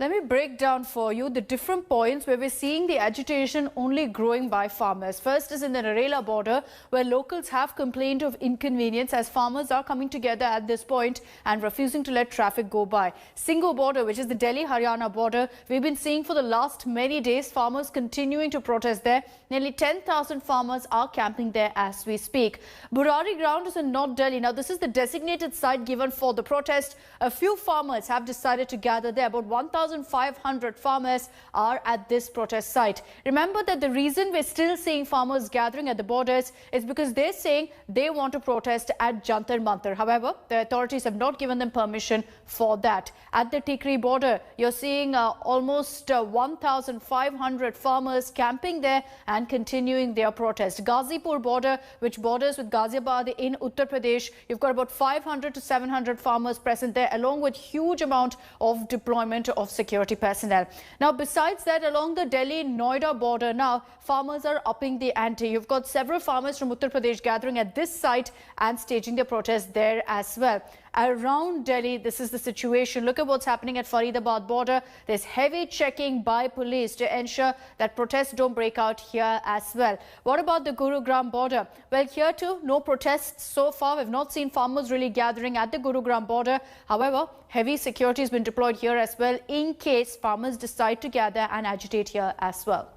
Let me break down for you the different points where we're seeing the agitation only growing by farmers. First is in the Narela border, where locals have complained of inconvenience as farmers are coming together at this point and refusing to let traffic go by. Singhu border, which is the Delhi-Haryana border, we've been seeing for the last many days farmers continuing to protest there. Nearly 10,000 farmers are camping there as we speak. Burari ground is in North Delhi. Now, this is the designated site given for the protest. A few farmers have decided to gather there. About 1,500 farmers are at this protest site. Remember that the reason we're still seeing farmers gathering at the borders is because they're saying they want to protest at Jantar Mantar. However, the authorities have not given them permission for that. At the Tikri border, you're seeing almost 1,500 farmers camping there and continuing their protest. Ghazipur border, which borders with Ghaziabad in Uttar Pradesh, you've got about 500 to 700 farmers present there, along with huge amount of deployment of security personnel. Now, besides that, along the Delhi-Noida border now, farmers are upping the ante. You've got several farmers from Uttar Pradesh gathering at this site and staging their protest there as well. Around Delhi, this is the situation. Look at what's happening at Faridabad border. There's heavy checking by police to ensure that protests don't break out here as well. What about the Gurugram border? Well, here too, no protests so far. We've not seen farmers really gathering at the Gurugram border. However, heavy security has been deployed here as well in case farmers decide to gather and agitate here as well.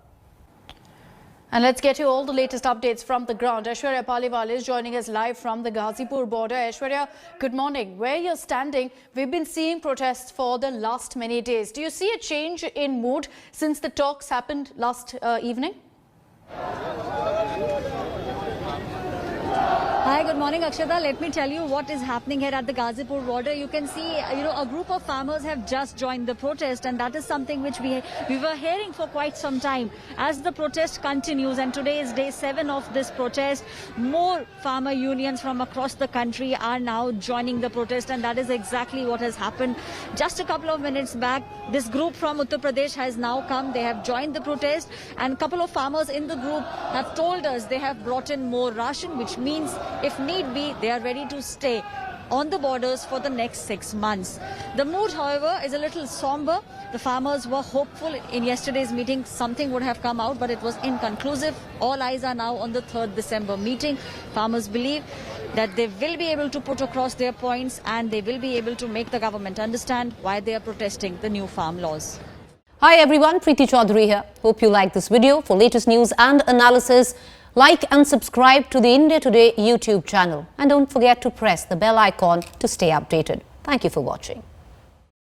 And let's get you all the latest updates from the ground. Aishwarya Paliwal is joining us live from the Ghazipur border. Aishwarya, good morning. Where you're standing, we've been seeing protests for the last many days. Do you see a change in mood since the talks happened last evening? Hi, good morning, Akshata. Let me tell you what is happening here at the Ghazipur border. You can see, a group of farmers have just joined the protest, and that is something which we were hearing for quite some time. As the protest continues, and today is day 7 of this protest, more farmer unions from across the country are now joining the protest, and that is exactly what has happened. Just a couple of minutes back, this group from Uttar Pradesh has now come. They have joined the protest, and a couple of farmers in the group have told us they have brought in more ration, which means if need be, they are ready to stay on the borders for the next 6 months. The mood, however, is a little somber. The farmers were hopeful in yesterday's meeting something would have come out, but it was inconclusive. All eyes are now on the 3rd December meeting. Farmers believe that they will be able to put across their points and they will be able to make the government understand why they are protesting the new farm laws. Hi everyone, Preeti Chaudhary here. Hope you like this video. For latest news and analysis, like and subscribe to the India Today YouTube channel. And don't forget to press the bell icon to stay updated. Thank you for watching.